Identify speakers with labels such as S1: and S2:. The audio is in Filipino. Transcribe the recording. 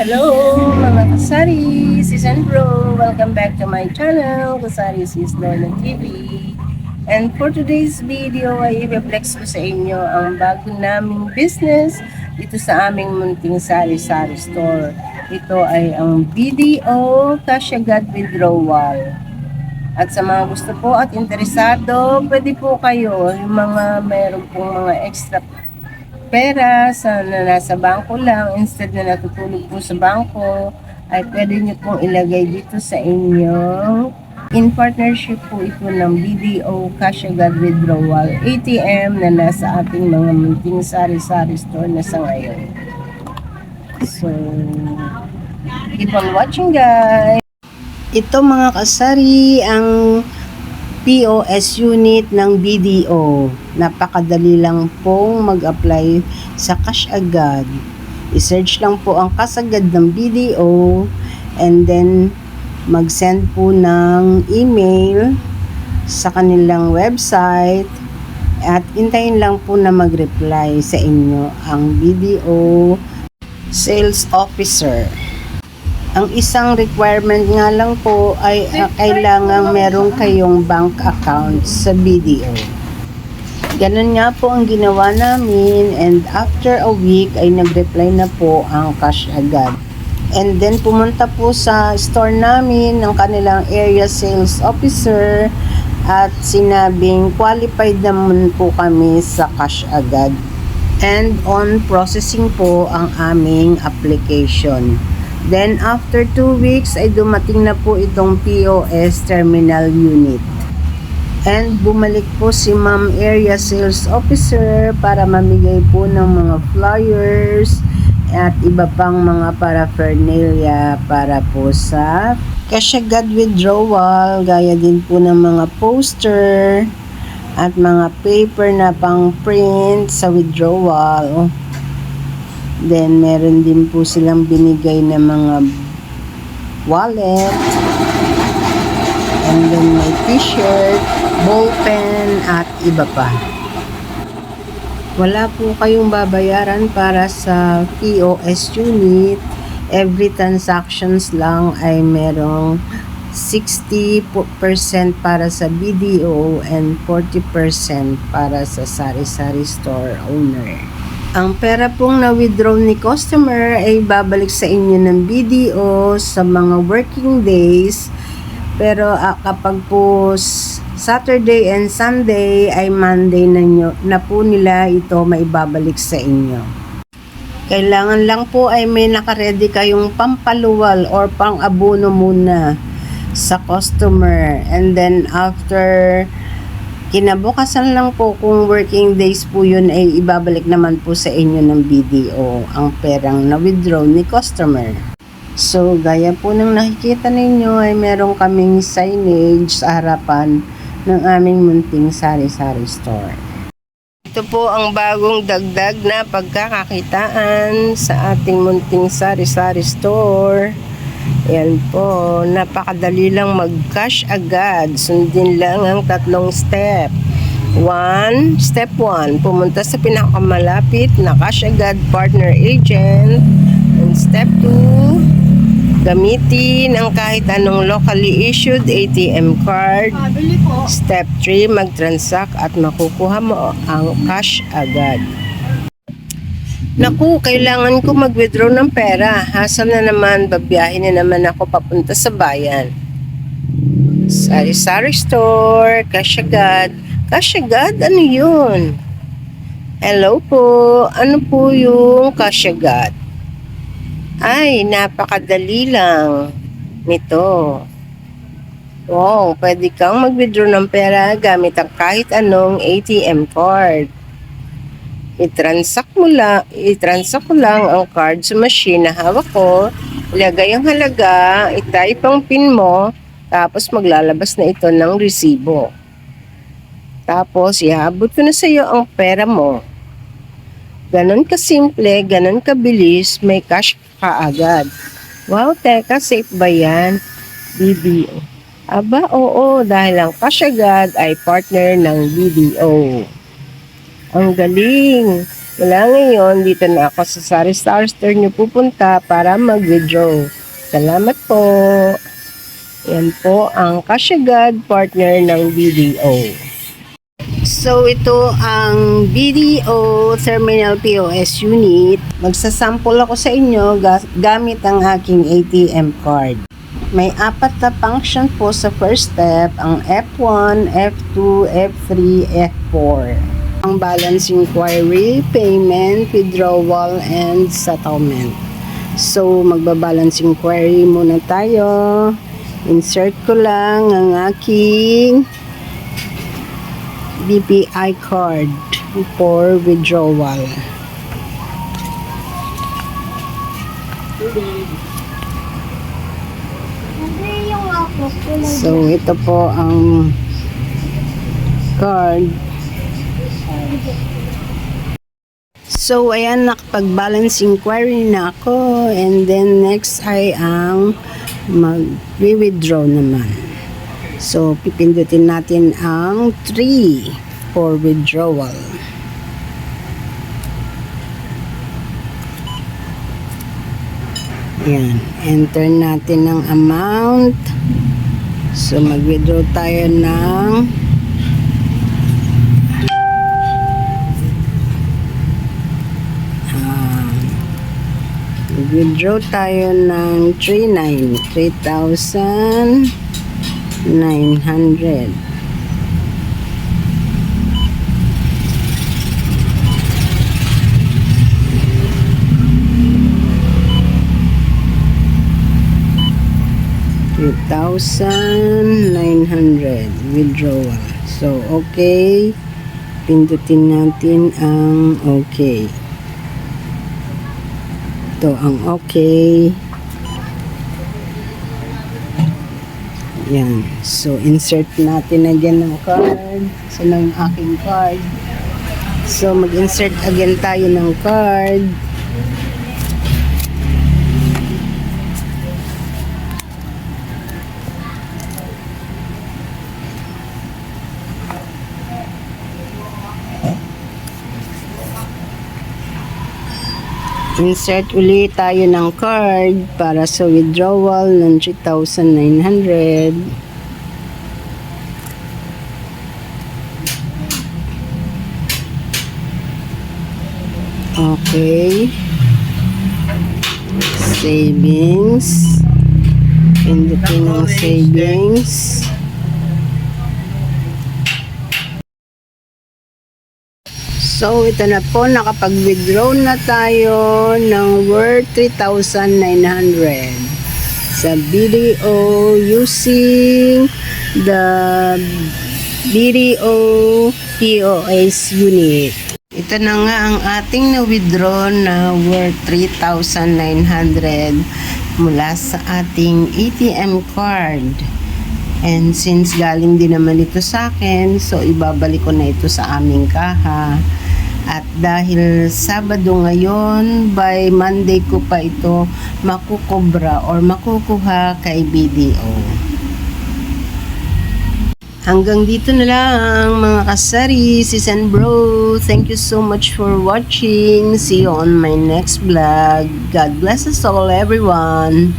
S1: Hello mga kasari, sis and bro, welcome back to my channel, Kasari Sis Lorna TV. And for today's video ay i-reflex ko sa inyo ang bago naming business dito sa aming munting sari-sari store. Ito ay ang BDO Kasyagat Withdrawal. At sa mga gusto po at interesado, pwede po kayo, yung mga mayroon pong mga extra pera na nasa bangko lang, instead na natutulog po sa bangko, ay pwede nyo pong ilagay dito sa inyong in partnership po ito ng BDO Kasyagat Withdrawal ATM na nasa ating mga munting sari-sari store na sa ngayon. So, keep on watching guys! Ito mga kasari, ang POS unit ng BDO. Napakadali lang pong mag-apply sa Cash Agad. I-search lang po ang Cash Agad ng BDO and then mag-send po ng email sa kanilang website at hintayin lang po na mag-reply sa inyo ang BDO Sales Officer. Ang isang requirement nga lang po ay kailangan meron kayong bank account sa BDO. Ganun nga po ang ginawa namin, and after a week ay nag-reply na po ang Cash Agad. And then pumunta po sa store namin ng kanilang area sales officer at sinabing qualified naman po kami sa Cash Agad. And on processing po ang aming application. Then, after 2 weeks, ay dumating na po itong POS Terminal Unit. And bumalik po si Ma'am Area Sales Officer para mamigay po ng mga flyers at iba pang mga paraphernalia para po sa Cash Agad Withdrawal, gaya din po ng mga poster at mga paper na pang print sa withdrawal. Then, meron din po silang binigay na mga wallet. And then, may t-shirt, ballpen, at iba pa. Wala po kayong babayaran para sa POS unit. Every transactions lang ay merong 60% para sa BDO and 40% para sa sari-sari store owner. Ang pera pong na-withdraw ni customer ay babalik sa inyo ng BDO sa mga working days. Pero kapag po Saturday and Sunday ay Monday na po nila ito maibabalik sa inyo. Kailangan lang po ay may nakaredy kayong pampaluwal or pang-abono muna sa customer. And then after kinabukasan lang po, kung working days po yun, ay ibabalik naman po sa inyo ng BDO ang perang na-withdraw ni customer. So, gaya po ng nakikita ninyo ay meron kaming signage sa harapan ng aming munting sari-sari store. Ito po ang bagong dagdag na pagkakakitaan sa ating munting sari-sari store. Ayan po, napakadali lang mag-cash agad. Sundin lang ang 3 step. Step 1, pumunta sa pinakamalapit na cash agad partner agent. And step 2, gamitin ang kahit anong locally issued ATM card. Step 3, mag-transact at makukuha mo ang cash agad. Naku, kailangan ko mag-withdraw ng pera. Hassle na naman, babiyahin na naman ako papunta sa bayan. Sari-sari store, Cash Agad. Cash Agad, ano yun? Hello po, ano po yung Cash Agad? Ay, napakadali lang nito. Wow, pwede kang mag-withdraw ng pera gamit ang kahit anong ATM card. I-transact ko lang ang card sa machine na hawak ko, ilagay ang halaga, i-type ang PIN mo, tapos maglalabas na ito ng resibo. Tapos, ihabot ko na sa iyo ang pera mo. Ganon kasimple, ganon kabilis, may cash ka agad. Wow, teka, safe ba yan? BDO. Aba, oo, dahil ang Cash Agad ay partner ng BDO. Ang galing! Wala ngayon, dito na ako sa Sari Star Store nyo pupunta para mag-withdraw. Salamat po. Yan po ang Kasyagad partner ng BDO. So ito ang BDO Terminal POS Unit. Magsasample ako sa inyo gamit ang aking ATM card. May 4 na function po sa first step, ang F1, F2, F3, F4. Ang balance inquiry, payment, withdrawal, and settlement. So magbabalance inquiry muna tayo. Insert ko lang ang aking BPI card for withdrawal. So ito po ang card. So ayan, nakapag-balance inquiry na ako, and then next ay ang mag-withdraw naman. So pipindutin natin ang 3 for withdrawal. Yan, enter natin ang amount. So mag-withdraw tayo ng withdraw tayo ng 3,900. $3,900 withdrawal. So okay, pindutin natin ang okay. Ito ang okay. Yan. So insert natin again ng card. So ng aking card. So mag-insert again tayo ng card. Insert ulit tayo ng card para sa withdrawal ng 3,900. Okay. Savings. Pindutin ng savings. So, ito na po, nakapag-withdraw na tayo ng worth 3,900 sa BDO using the BDO POS unit. Ito na nga ang ating na-withdraw na worth 3,900 mula sa ating ATM card. And since galing din naman ito sa akin, so ibabalik ko na ito sa aming kaha. At dahil Sabado ngayon, by Monday ko pa ito makukobra or makukuha kay BDO. Hanggang dito na lang mga kasari, sis and bro. Thank you so much for watching. See you on my next vlog. God bless us all, everyone.